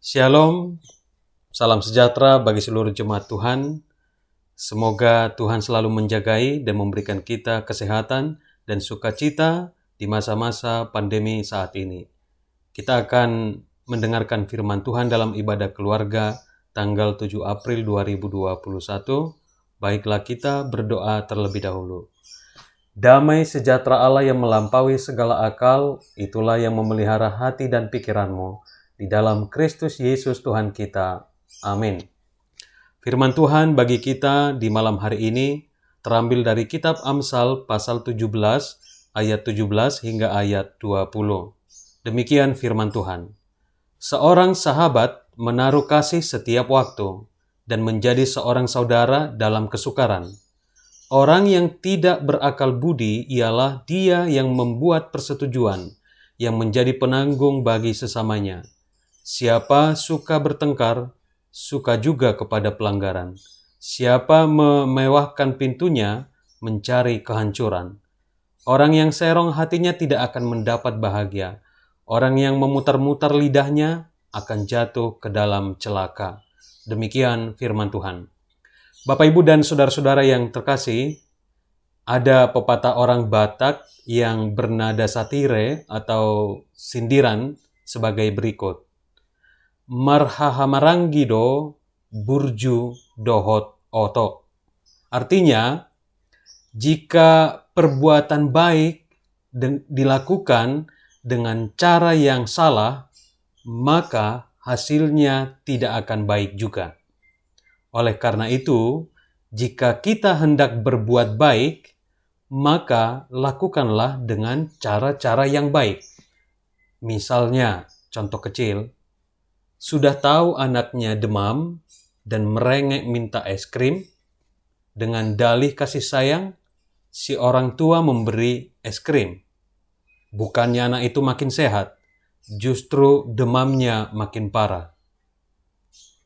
Shalom, salam sejahtera bagi seluruh jemaat Tuhan. Semoga Tuhan selalu menjagai dan memberikan kita kesehatan dan sukacita di masa-masa pandemi saat ini. Kita akan mendengarkan firman Tuhan dalam ibadah keluarga tanggal 7 April 2021. Baiklah kita berdoa terlebih dahulu. Damai sejahtera Allah yang melampaui segala akal, itulah yang memelihara hati dan pikiranmu di dalam Kristus Yesus Tuhan kita. Amin. Firman Tuhan bagi kita di malam hari ini terambil dari kitab Amsal pasal 17 ayat 17 hingga ayat 20. Demikian firman Tuhan. Seorang sahabat menaruh kasih setiap waktu dan menjadi seorang saudara dalam kesukaran. Orang yang tidak berakal budi ialah dia yang membuat persetujuan, yang menjadi penanggung bagi sesamanya. Siapa suka bertengkar, suka juga kepada pelanggaran. Siapa memewahkan pintunya, mencari kehancuran. Orang yang serong hatinya tidak akan mendapat bahagia. Orang yang memutar-mutar lidahnya akan jatuh ke dalam celaka. Demikian firman Tuhan. Bapak, Ibu, dan saudara-saudara yang terkasih, ada pepatah orang Batak yang bernada satire atau sindiran sebagai berikut. Marhahamaranggido burju dohot oto. Artinya, jika perbuatan baik dilakukan dengan cara yang salah, maka hasilnya tidak akan baik juga. Oleh karena itu, jika kita hendak berbuat baik, maka lakukanlah dengan cara-cara yang baik. Misalnya, contoh kecil, sudah tahu anaknya demam dan merengek minta es krim, dengan dalih kasih sayang, si orang tua memberi es krim. Bukannya anak itu makin sehat, justru demamnya makin parah.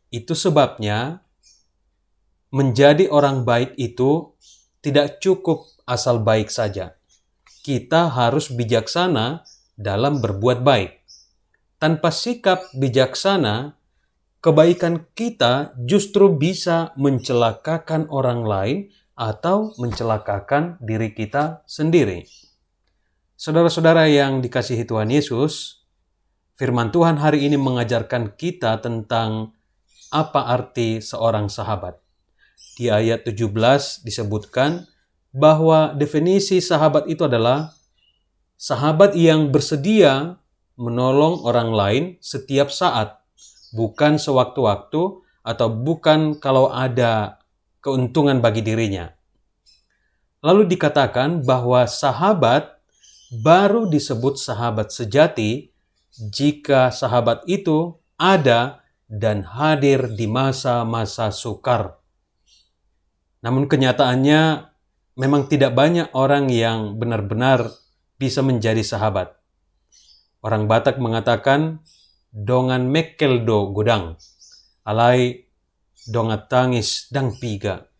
Itu sebabnya, menjadi orang baik itu tidak cukup asal baik saja. Kita harus bijaksana dalam berbuat baik. Tanpa sikap bijaksana, kebaikan kita justru bisa mencelakakan orang lain atau mencelakakan diri kita sendiri. Saudara-saudara yang dikasihi Tuhan Yesus, firman Tuhan hari ini mengajarkan kita tentang apa arti seorang sahabat. Di ayat 17 disebutkan bahwa definisi sahabat itu adalah sahabat yang bersedia menolong orang lain setiap saat, bukan sewaktu-waktu atau bukan kalau ada keuntungan bagi dirinya. Lalu dikatakan bahwa sahabat baru disebut sahabat sejati jika sahabat itu ada dan hadir di masa-masa sukar. Namun kenyataannya memang tidak banyak orang yang benar-benar bisa menjadi sahabat. Orang Batak mengatakan, dongan mekeldo godang, alai dongat tangis dang piga.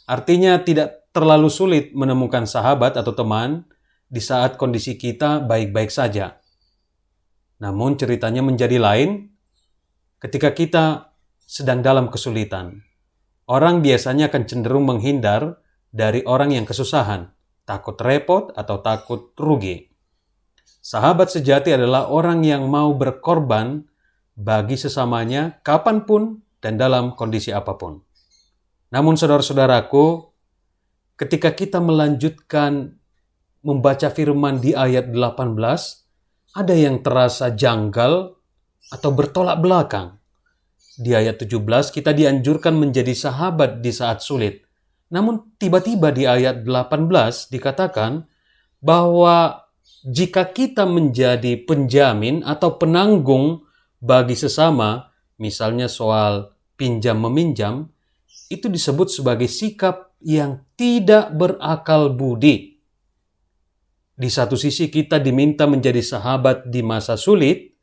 Artinya tidak terlalu sulit menemukan sahabat atau teman di saat kondisi kita baik-baik saja. Namun ceritanya menjadi lain ketika kita sedang dalam kesulitan. Orang biasanya akan cenderung menghindar dari orang yang kesusahan, takut repot atau takut rugi. Sahabat sejati adalah orang yang mau berkorban bagi sesamanya kapanpun dan dalam kondisi apapun. Namun saudara-saudaraku, ketika kita melanjutkan membaca firman di ayat 18, ada yang terasa janggal atau bertolak belakang. Di ayat 17 kita dianjurkan menjadi sahabat di saat sulit. Namun tiba-tiba di ayat 18 dikatakan bahwa jika kita menjadi penjamin atau penanggung bagi sesama, misalnya soal pinjam-meminjam, itu disebut sebagai sikap yang tidak berakal budi. Di satu sisi kita diminta menjadi sahabat di masa sulit,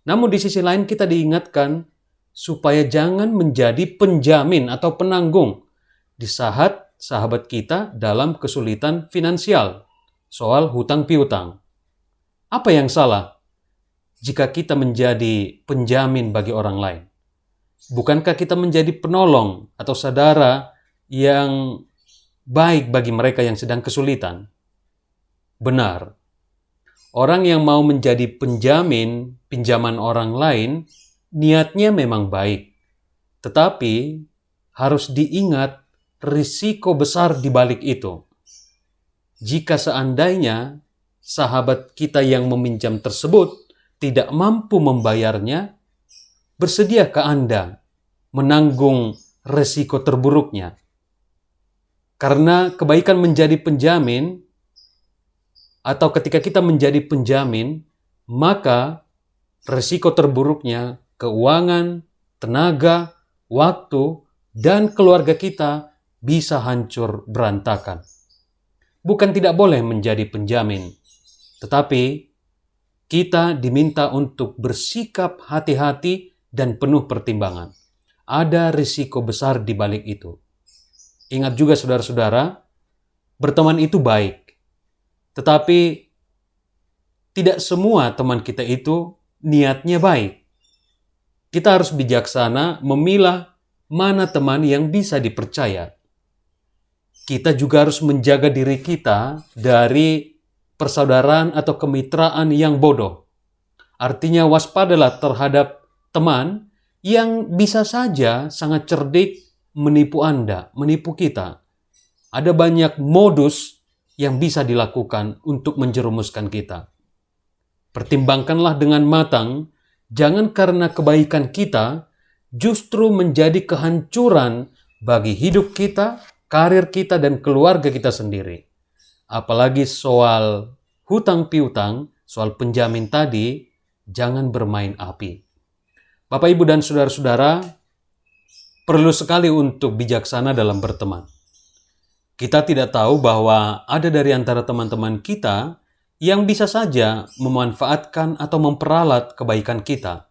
namun di sisi lain kita diingatkan supaya jangan menjadi penjamin atau penanggung di saat sahabat kita dalam kesulitan finansial, soal hutang piutang. Apa yang salah? jika kita menjadi penjamin bagi orang lain? Bukankah kita menjadi penolong atau saudara yang baik bagi mereka yang sedang kesulitan? Benar, orang yang mau menjadi penjamin pinjaman orang lain, niatnya memang baik. Tetapi harus diingat risiko besar di balik itu. Jika seandainya sahabat kita yang meminjam tersebut tidak mampu membayarnya, bersediakah Anda menanggung risiko terburuknya? Karena kebaikan menjadi penjamin, atau ketika kita menjadi penjamin, maka risiko terburuknya keuangan, tenaga, waktu, dan keluarga kita bisa hancur berantakan. Bukan tidak boleh menjadi penjamin, tetapi kita diminta untuk bersikap hati-hati dan penuh pertimbangan. Ada risiko besar di balik itu. Ingat juga saudara-saudara, berteman itu baik. Tetapi tidak semua teman kita itu niatnya baik. Kita harus bijaksana memilah mana teman yang bisa dipercaya. Kita juga harus menjaga diri kita dari persaudaraan atau kemitraan yang bodoh. Artinya waspadalah terhadap teman yang bisa saja sangat cerdik menipu Anda, menipu kita. Ada banyak modus yang bisa dilakukan untuk menjerumuskan kita. Pertimbangkanlah dengan matang, jangan karena kebaikan kita justru menjadi kehancuran bagi hidup kita, karir kita, dan keluarga kita sendiri. Apalagi soal hutang piutang, soal penjamin tadi, jangan bermain api. Bapak, Ibu, dan saudara-saudara, perlu sekali untuk bijaksana dalam berteman. Kita tidak tahu bahwa ada dari antara teman-teman kita yang bisa saja memanfaatkan atau memperalat kebaikan kita.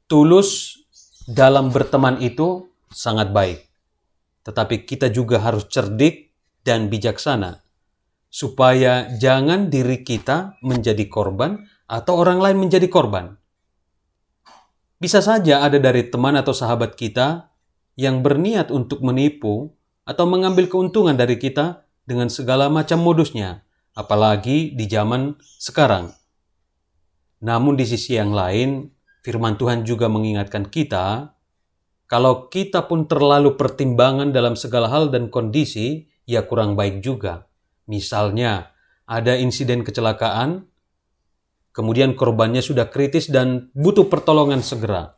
Tulus dalam berteman itu sangat baik. Tetapi kita juga harus cerdik dan bijaksana, supaya jangan diri kita menjadi korban atau orang lain menjadi korban. Bisa saja ada dari teman atau sahabat kita yang berniat untuk menipu atau mengambil keuntungan dari kita dengan segala macam modusnya, apalagi di zaman sekarang. Namun di sisi yang lain, firman Tuhan juga mengingatkan kita, kalau kita pun terlalu pertimbangan dalam segala hal dan kondisi, ya kurang baik juga. Misalnya, ada insiden kecelakaan, kemudian korbannya sudah kritis dan butuh pertolongan segera.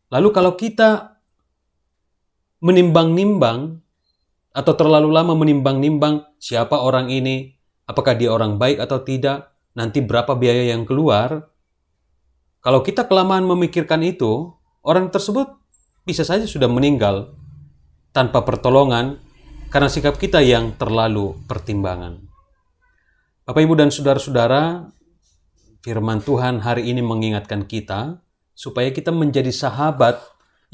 Lalu kalau kita menimbang-nimbang, atau terlalu lama menimbang-nimbang siapa orang ini, apakah dia orang baik atau tidak, nanti berapa biaya yang keluar. Kalau kita kelamaan memikirkan itu, orang tersebut bisa saja sudah meninggal tanpa pertolongan karena sikap kita yang terlalu pertimbangan. Bapak, Ibu, dan saudara-saudara, firman Tuhan hari ini mengingatkan kita supaya kita menjadi sahabat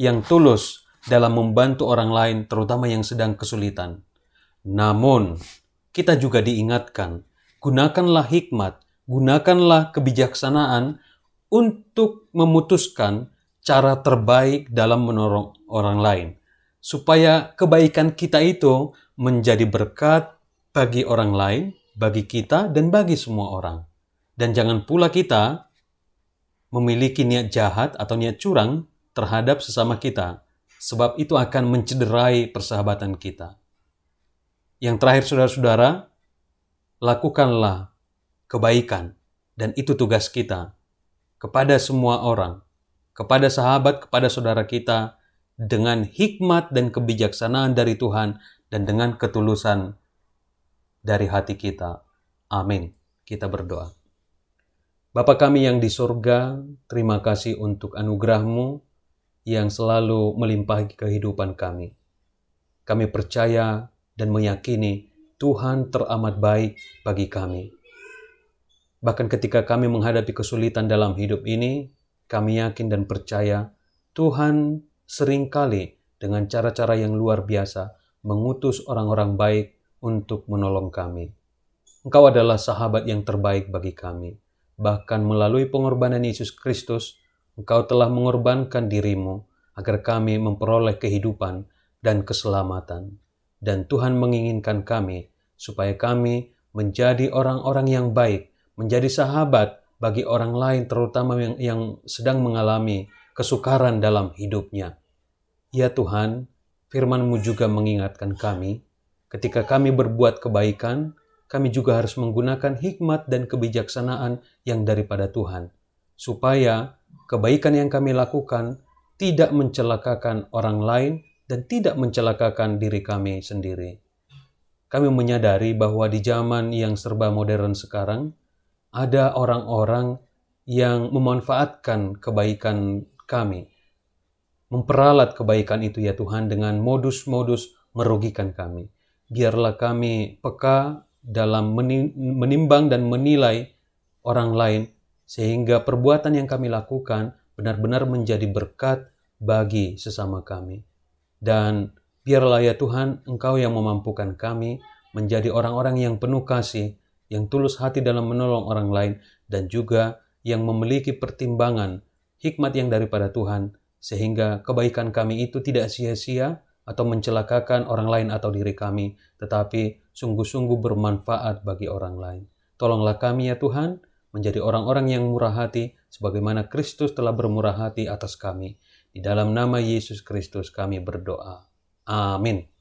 yang tulus dalam membantu orang lain, terutama yang sedang kesulitan. Namun, kita juga diingatkan, gunakanlah hikmat, gunakanlah kebijaksanaan untuk memutuskan cara terbaik dalam menolong orang lain, supaya kebaikan kita itu menjadi berkat bagi orang lain, bagi kita, dan bagi semua orang. Dan jangan pula kita memiliki niat jahat atau niat curang terhadap sesama kita, sebab itu akan mencederai persahabatan kita. Yang terakhir, saudara-saudara, lakukanlah kebaikan, dan itu tugas kita kepada semua orang, kepada sahabat, kepada saudara kita, dengan hikmat dan kebijaksanaan dari Tuhan dan dengan ketulusan dari hati kita. Amin. Kita berdoa. Bapa kami yang di surga, terima kasih untuk anugerah-Mu yang selalu melimpahi kehidupan kami. Kami percaya dan meyakini Tuhan teramat baik bagi kami. Bahkan ketika kami menghadapi kesulitan dalam hidup ini, kami yakin dan percaya Tuhan seringkali dengan cara-cara yang luar biasa mengutus orang-orang baik untuk menolong kami. Engkau adalah sahabat yang terbaik bagi kami. bahkan melalui pengorbanan Yesus Kristus, Engkau telah mengorbankan dirimu agar kami memperoleh kehidupan dan keselamatan. Dan Tuhan menginginkan kami supaya kami menjadi orang-orang yang baik, menjadi sahabat bagi orang lain, terutama yang sedang mengalami kesukaran dalam hidupnya. Ya Tuhan, firman-Mu juga mengingatkan kami, ketika kami berbuat kebaikan, kami juga harus menggunakan hikmat dan kebijaksanaan yang daripada Tuhan, supaya kebaikan yang kami lakukan tidak mencelakakan orang lain dan tidak mencelakakan diri kami sendiri. Kami menyadari bahwa di zaman yang serba modern sekarang, ada orang-orang yang memanfaatkan kebaikan kami, memperalat kebaikan itu ya Tuhan dengan modus-modus merugikan kami. Biarlah kami peka dalam menimbang dan menilai orang lain, sehingga perbuatan yang kami lakukan benar-benar menjadi berkat bagi sesama kami. Dan biarlah ya Tuhan, Engkau yang memampukan kami menjadi orang-orang yang penuh kasih, yang tulus hati dalam menolong orang lain, dan juga yang memiliki pertimbangan hikmat yang daripada Tuhan, sehingga kebaikan kami itu tidak sia-sia atau mencelakakan orang lain atau diri kami, tetapi sungguh-sungguh bermanfaat bagi orang lain. Tolonglah kami ya Tuhan, menjadi orang-orang yang murah hati, sebagaimana Kristus telah bermurah hati atas kami. Di dalam nama Yesus Kristus kami berdoa. Amin.